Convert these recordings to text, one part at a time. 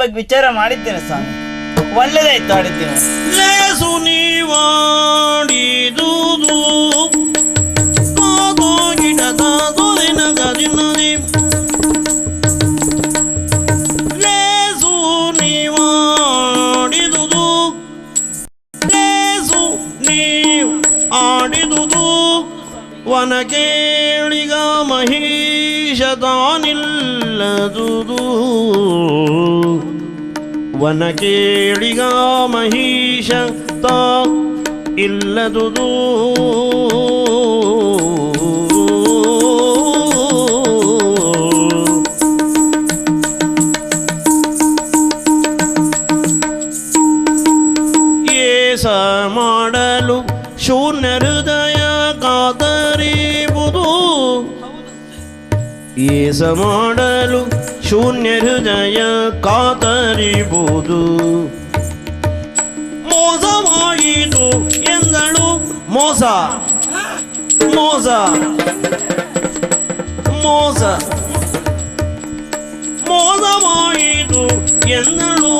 ಬಗ್ಗೆ ವಿಚಾರ ಮಾಡಿದ್ದೇನೆ ಸ್ವಾಮಿ. ಒಳ್ಳೆದಾಯ್ತು ಆಡಿದ್ದೇನೆ. ಲೇಸು ನೀವಾಡಿದುದು ಕಾದೋ ಗಿಡದ ದೊರೆನ ಗದಿನದಿ ಲೇಸು ನೀವಾಡಿದುದು ಲೇಸು ನೀವು ಆಡಿದುದು ವನ ಕೇಳಿಗ ಮಹಿಷ ತಾನಿಲ್ಲದುದು ವನ ಕೇಳಿಗ ಮಹಿಷ ತಾ ಇಲ್ಲದುದು ಏಸ ಮಾಡಲು ಶೂನ್ಯ ಹೃದಯ ಕಾತರಿಬುದು ಏಸ ಮಾಡಲು ಶೂನ್ಯ ಹೃದಯ ಕಾತರಿಬುದು ಮೋಸವಾಯಿತು ಎಂದಳು ಮೋಸ ಮೋಸ ಮೋಸ ಮೋಸವಾಯಿತು ಎಂದಳು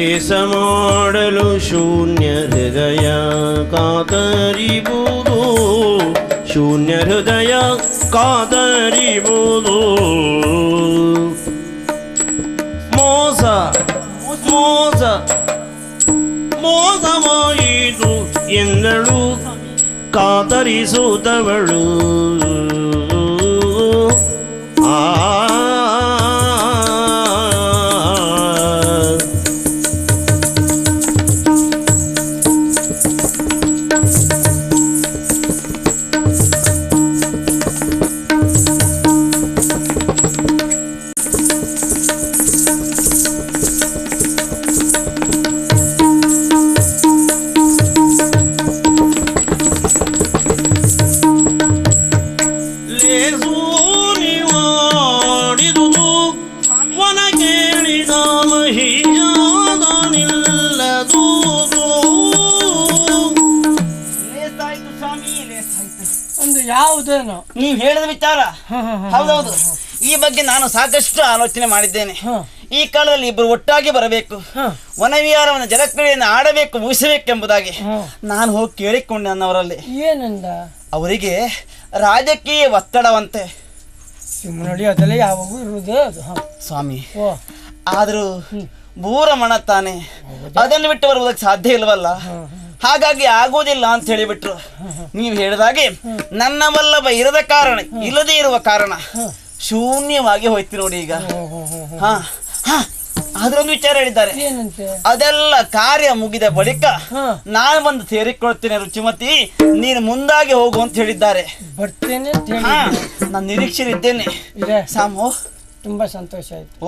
ಏಸ ಮಾಡಲು ಶೂನ್ಯ ಹೃದಯ ಕಾತರಿಬುದು ಶೂನ್ಯ ಹೃದಯ ಕಾತರಿಬುದು ಮೋಸ ಮೋಸ ಮೋಸವಾಯಿತು ಎಂದಳು ಕಾತರಿಸುತ್ತವಳು ಆ ಯಾವುದೇನೋ ನೀವು ಹೇಳಿದ ವಿಚಾರ ಹೌದೌದು. ಈ ಬಗ್ಗೆ ನಾನು ಸಾಕಷ್ಟು ಆಲೋಚನೆ ಮಾಡಿದ್ದೇನೆ. ಈ ಕಾಲದಲ್ಲಿ ಇಬ್ಬರು ಒಟ್ಟಾಗಿ ಬರಬೇಕು, ವನವಿಹಾರವನ್ನು ಜಲಕ್ರೀಡೆಯನ್ನು ಆಡಬೇಕು, ಮುಗಿಸಬೇಕೆಂಬುದಾಗಿ ನಾನು ಹೋಗಿ ಕೇಳಿಕೊಂಡೆ ನನ್ನವರಲ್ಲಿ. ಏನಂದ? ಅವರಿಗೆ ರಾಜಕೀಯ ಒತ್ತಡವಂತೆ. ನೋಡಿ ಅದೆಲ್ಲ ಯಾವಾಗೂ ಇರುವುದೇ ಅದು ಸ್ವಾಮಿ. ಆದರೂ ಬೂರ ಮಣ ತಾನೆ, ಅದನ್ನು ಬಿಟ್ಟು ಬರುವುದಕ್ಕೆ ಸಾಧ್ಯ ಇಲ್ವಲ್ಲ. ಹಾಗಾಗಿ ಆಗೋದಿಲ್ಲ ಅಂತ ಹೇಳಿಬಿಟ್ರು. ನೀವು ಹೇಳಿದಾಗೆ ನನ್ನ ವಲ್ಲಭ ಇರದ ಕಾರಣ, ಇಲ್ಲದೇ ಇರುವ ಕಾರಣ ಶೂನ್ಯವಾಗಿ ಹೋಯ್ತು ನೋಡಿ ಈಗ. ಹಾ ಹಾ ಅದ್ರೊಂದು ವಿಚಾರ ಹೇಳಿದ್ದಾರೆ. ಅದೆಲ್ಲ ಕಾರ್ಯ ಮುಗಿದ ಬಳಿಕ ನಾನು ಬಂದು ಸೇರಿಕೊಳ್ತೇನೆ ರುಚಿಮತಿ, ನೀನು ಮುಂದಾಗಿ ಹೋಗು ಅಂತ ಹೇಳಿದ್ದಾರೆ. ಬರ್ತೇನೆ, ನಾನು ನಿರೀಕ್ಷೆಲಿದ್ದೇನೆ. ಸಾಮು ತುಂಬಾ ಸಂತೋಷ ಆಯ್ತು. ಓ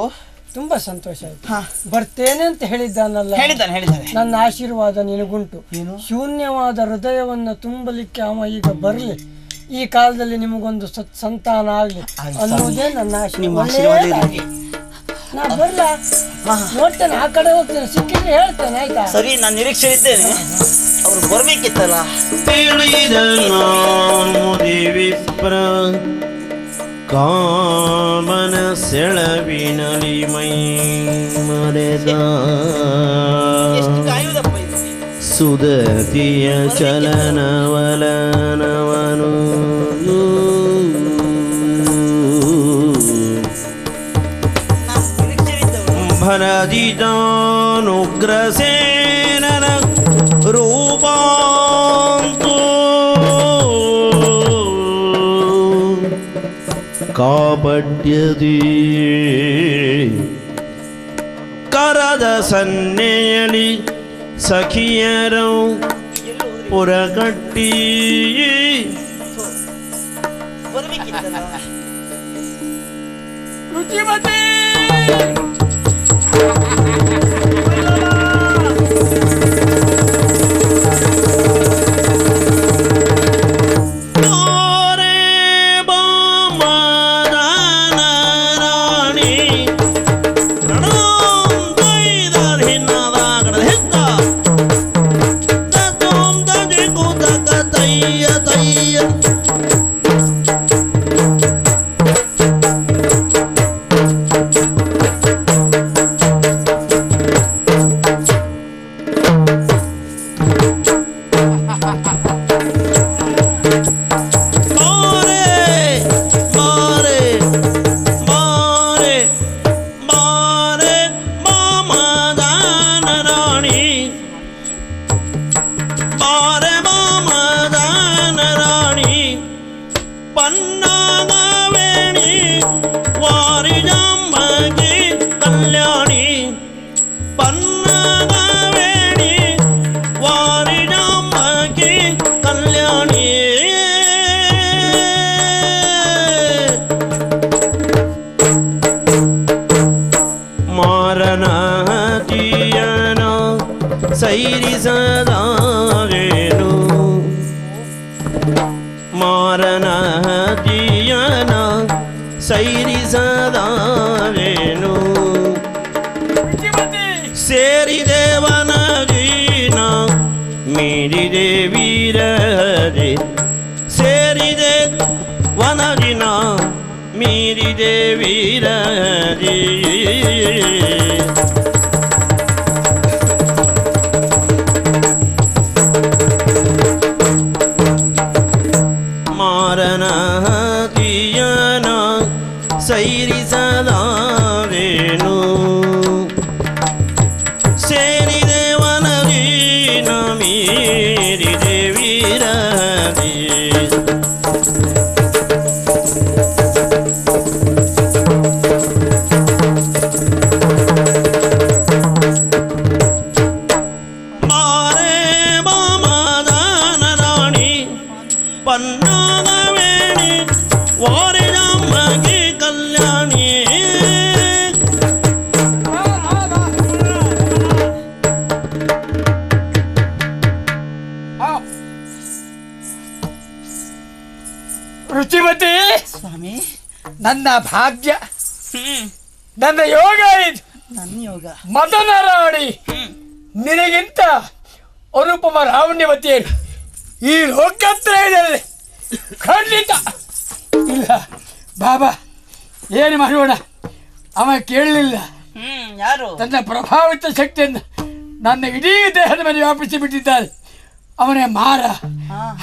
ತುಂಬಾ ಸಂತೋಷ ಆಯ್ತು. ಬರ್ತೇನೆ ಅಂತ ಹೇಳಿದ್ದಾನಲ್ಲ, ಹೇಳಿದ್ದಾನೆ. ನನ್ನ ಆಶೀರ್ವಾದ ನಿನಗುಂಟು. ಶೂನ್ಯವಾದ ಹೃದಯವನ್ನ ತುಂಬಲಿಕ್ಕೆ ಅವ ಈಗ ಬರಲಿ, ಈ ಕಾಲದಲ್ಲಿ ನಿಮಗೊಂದು ಸಂತಾನ ಆಗ್ಲಿ ಅನ್ನೋದೇ ನನ್ನ ಆಶೀರ್ವಾದ. ನಾ ಬರ್ಲ ನೋಡ್ತೇನೆ, ಆ ಕಡೆ ಹೋಗ್ತೇನೆ, ಸಿಕ್ಕಿದ್ರೆ ಹೇಳ್ತೇನೆ ಆಯ್ತಾ? ಸರಿ, ನಾನು ನಿರೀಕ್ಷೆ ಇದ್ದೇನೆ. ಅವ್ರು ಬರ್ಬೇಕಿತ್ತಲ್ಲ. ಕಾಮನ ಸೆಳವಿನಲಿ ಮೈ ಮರೆದ ಸುದತಿಯ ಚಲನವಲನವನು ಭರದಿತಾನುಗ್ರಸೇನನ ರೂಪಾಂತು ಕಾಪಡ್ಯದಿ ಕರದ ಸನ್ನೆಯಲಿ ಸಖಿಯರು ಪುರಕಟ್ಟಿ ರುಚಿಮತಿ ಸೈರಿಸದಾವೇನು ಮಾರನ ತೀಯನ ಸೈರಿಸದಾವೇನು ಸೇರಿದೇವನ ಜೀನ ಮೀರಿದೆ ವೀರದೆ ಸೇರಿದೆ ವನದಿನ ಮೀರಿದೆ ವೀರದೆ ಮಾರನ ತೀಯನ ಸೈರಿಸದಾವೇನು ಸೇರಿದೆ ವನದಿನ ಮೀರಿದೆ ವೀರದೆ ಮಾರೆ ಮಾಮದಾನ ರಾಣಿ ಪನ್ನಾದ ವೇಣಿ ವಾರಿನಮ್ಮಗೆ ಕಲ್ಯಾಣಿ ರುಚಿಮತಿ, ಸ್ವಾಮಿ. ನನ್ನ ಭಾಗ್ಯ, ಹ್ಮ್ ನನ್ನ ಯೋಗ ಇದು. ನನ್ನ ಯೋಗ. ಮದನ ರಾಣಿ ನಿನಗಿಂತ ಅನುಪಮ ರಾವಣ್ಯವತಿಯರು ಈ ಲೋಕತ್ರಯದಲ್ಲಿ ಖಂಡಿತ ಇಲ್ಲ. ಬಾಬಾ, ಏನು ಮಾಡೋಣ? ಅವ ಕೇಳಲಿಲ್ಲ. ಯಾರು? ತನ್ನ ಪ್ರಭಾವಿತ ಶಕ್ತಿಯನ್ನು ನನ್ನ ಇಡೀ ದೇಹದ ಮೇಲೆ ವ್ಯಾಪಿಸಿ ಬಿಟ್ಟಿದ್ದಾನೆ. ಅವನೇ ಮಾರ.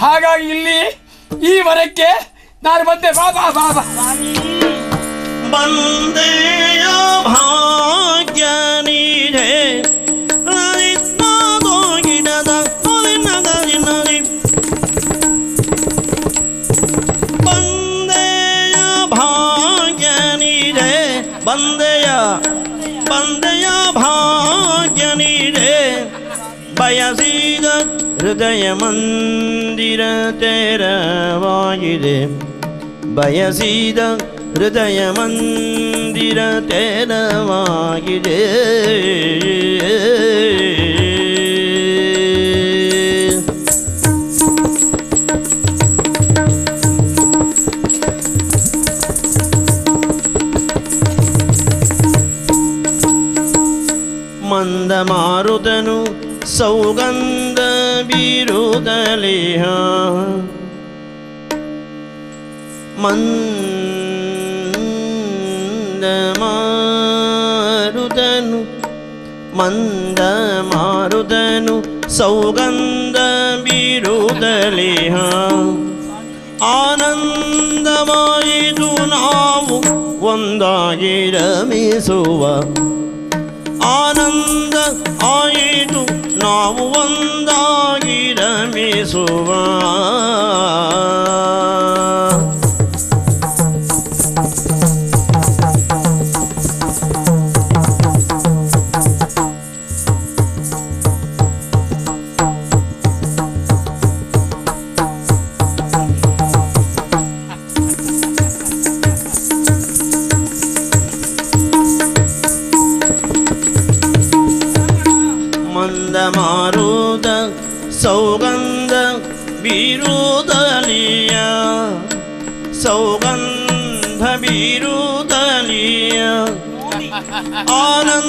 ಹಾಗಾಗಿ ಇಲ್ಲಿ ಈ ವರಕ್ಕೆ ನಾನು ಬಂದೆ. ಬಾಬಾ ಬಾಬಾ ಬಂದೆಯ ಭಾಗ್ಯ ನೀಡೆ ಗಿಡದ ನಗರಿನಲ್ಲಿ ಬಂದೆಯ ಭಾಗ್ಯ ನೀಡೆ ಬಂದೆಯ ಭಾಗ್ಯ ನೀಡೆ ಬಯಸಿದ ಹೃದಯ ಮಂದಿರ ತೆರವಾಗಿದೆ ಬಯಸಿದ ಹೃದಯ ಮಂದಿರ ತೆರವಾಗಿದೆ ಮಂದ ಮಾರುತನು ಸೌಗಂಧ ಬೀರುತ್ತಲಿಹ ಮಂದ ಮಾರುತನು ಸೌಗಂಧ ಬೀರುತ್ತಲಿಹ ಆನಂದವಾಯಿತು ನಾವು ಒಂದಾಗಿ ರಮಿಸುವ ಆನಂದ ಆಯಿತು ನಾವು ಒಂದಾಗಿ ರಮಿಸುವ ಮಾರುತ ಸೌಗಂಧ ಬೀರುತ್ತಲಿಯ ಸೌಗಂಧ ಬೀರುತ್ತಲಿಯ ಆನಂದವಾಯಿತು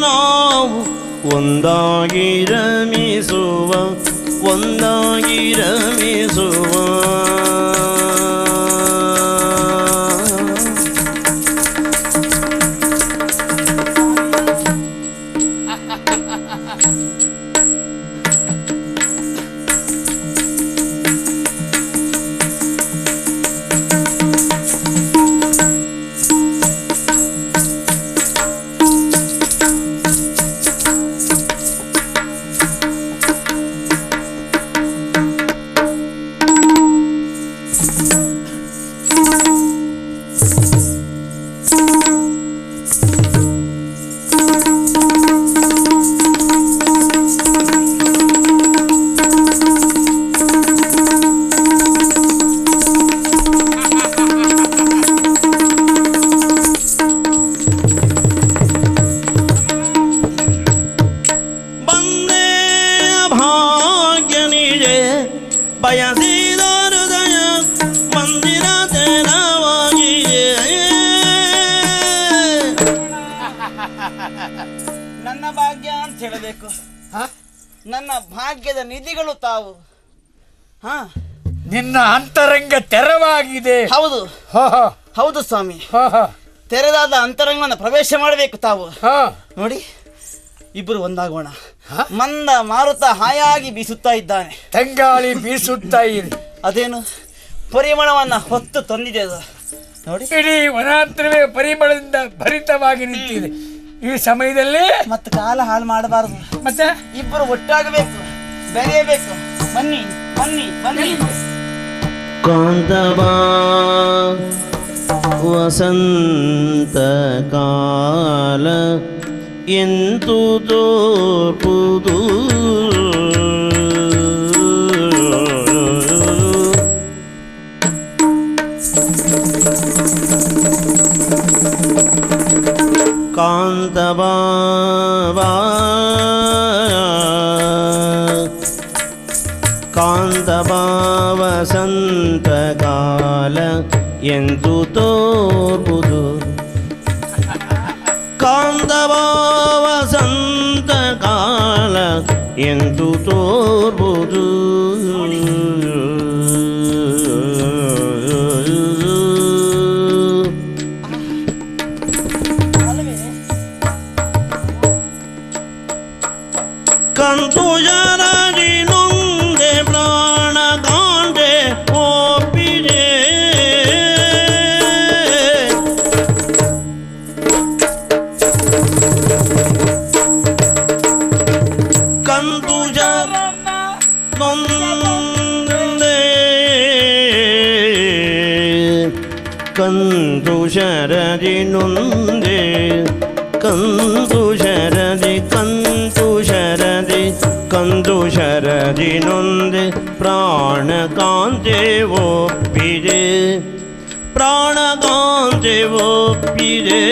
ನಾವು ಒಂದಾಗಿ ರಮಿಸುವ ಒಂದಾಗಿ ರಮಿಸುವ ಬಯಸಿದ ಹೃದಯ ಮಂದಿರ ತೆರವಾಗಿಯೇ. ನನ್ನ ಭಾಗ್ಯ ಅಂತ ಹೇಳಬೇಕು. ನನ್ನ ಭಾಗ್ಯದ ನಿಧಿಗಳು ತಾವು. ಹಾ, ನಿನ್ನ ಅಂತರಂಗ ತೆರವಾಗಿದೆ. ಹೌದು ಹ, ಹ, ಹೌದು ಸ್ವಾಮಿ. ಹ, ಹ, ತೆರೆದಾದ ಅಂತರಂಗವನ್ನು ಪ್ರವೇಶ ಮಾಡಬೇಕು ತಾವು. ಹ. ನೋಡಿ, ಇಬ್ಬರು ಒಂದಾಗೋಣ. ಮಂದ ಮಾರುತ ಹಾಯಾಗಿ ಬೀಸುತ್ತಾ ಇದ್ದಾನೆ. ತಂಗಾಳಿ ಬೀಸುತ್ತಾ ಇದೆ. ಅದೇನು ಪರಿಮಳವನ್ನ ಹೊತ್ತು ತಂದಿದೆ ಅದು. ನೋಡಿ, ಇಡೀ ವನಾಂತರವೇ ಪರಿಮಳದಿಂದ ಭರಿತವಾಗಿ ನಿಂತಿದೆ. ಈ ಸಮಯದಲ್ಲಿ ಮತ್ತೆ ಕಾಲ ಹಾಳು ಮಾಡಬಾರದು. ಮತ್ತೆ ಇಬ್ಬರು ಒಟ್ಟಾಗಬೇಕು, ಬೆರೆಯಬೇಕು. ಬನ್ನಿ ಬನ್ನಿ ಬನ್ನಿ. ಕಾಂತವಾ ವಸಂತ ಕಾಲ ಎಂತು ತೋರ್ಪುದು. ಕಾಂತವಾ ಕಾಂತವಾ ವಸಂತ ಕಾಲ ಎಂತು ತೋರ್ಪುದು. ಕಾಂತವಾ ವಸಂತ ಕಾಲ ಎಂತು ತೋರ್ಪುದು. ಕಂತು ಜರದಿ ನೊಂದೆ ಪ್ರಾಣ ಕಾಂಡೆ ಒಪ್ಪಿದೆ. ಕಂತು ಜರ ನೊಂದೆ ಕಂತು ಶರದಿ ನೊಂದೆ ಕಂದು ಶರದಿ ಕಂದು ಶರದಿ ಕಂದು ಶರದಿ ನೊಂದೆ ಪ್ರಾಣ ಕಾಂತೆ ಒಪ್ಪಿದೆ. ಪ್ರಾಣ ಕಾಂತೆ ಒಪ್ಪಿದೆ.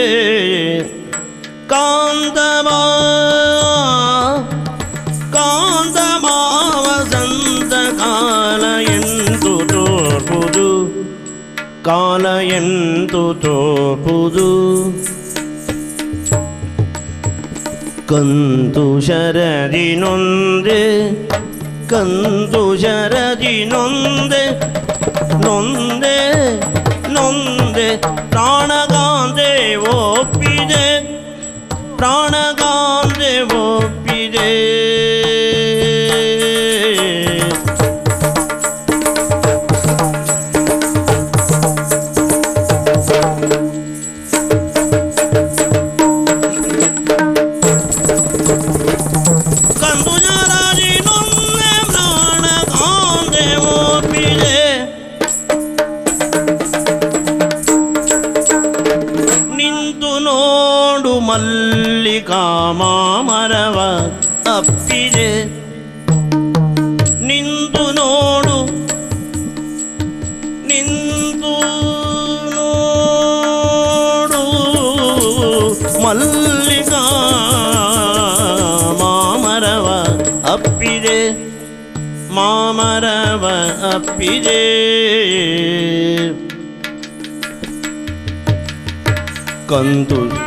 ಕಾಂತಮಾ ಕಾಂತಮಾ ವಸಂತ ಕಾಲ ಎಂತು ತೋರ್ಪುದು. ಕಾಲ ಎಂತು ತೋರ್ಪುದು. ಕಂತು ಶರದಿ ನೊಂದೆ ಕಂತು ಶರದಿ ನೊಂದೆ ನೊಂದೆ ನೊಂದೆ ಪ್ರಾಣಗಾಂದೆ ಒಪ್ಪಿದೆ. ಪ್ರಾಣಗಾಂದೆ ಒಪ್ಪಿದೆ. ಮಲ್ಲಿಕಾ ಮಾಮರವ ಅಪ್ಪಿದೆ. ನಿಂತು ನೋಡು ನಿಂತು ನೋಡು ಮಲ್ಲಿಕಾ ಮಾಮರವ ಅಪ್ಪಿದೆ. ಮಾಮರವ ಅಪ್ಪಿದೆ. ಕಂತು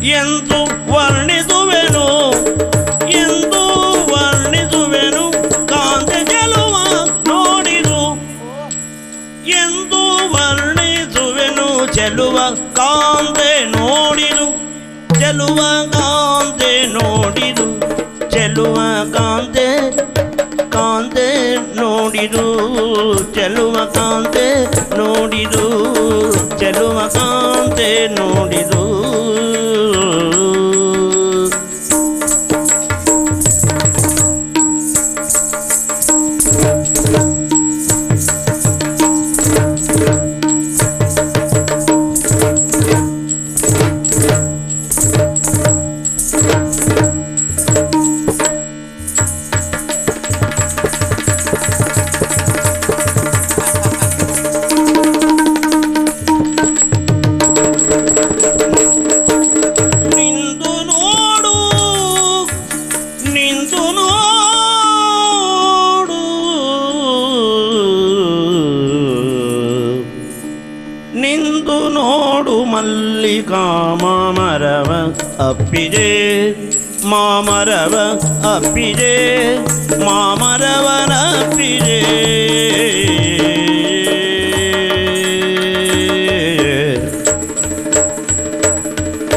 ಎಂದು ವರ್ಣಿಸುವೆನು ಎಂದು ವರ್ಣಿಸುವೆನು. ಕಾಂತೆ ಚೆಲುವ ನೋಡಿರು ಎಂದು ವರ್ಣಿಸುವೆನು. ಚೆಲುವ ಕಾಂತೆ ನೋಡಿರು ಚೆಲುವ ಕಾಂತೆ ನೋಡಿರು. ಚೆಲುವ ಕಾಂತೆ ಕಾಂತೆ ನೋಡಿರು. ಚೆಲುವ ಕಾಂತೆ ನೋಡಿರು. ಚೆಲುವ ಕಾಂತೆ ನೋಡಿರು. ನೋಡು ಮಲ್ಲಿಕಾ ಮಾಮರವ ಅಪ್ಪಿದೆ ಮಾಮರವ ಅಪ್ಪಿದೆ ಮಾಮರವನ ಅಪ್ಪಿದೆ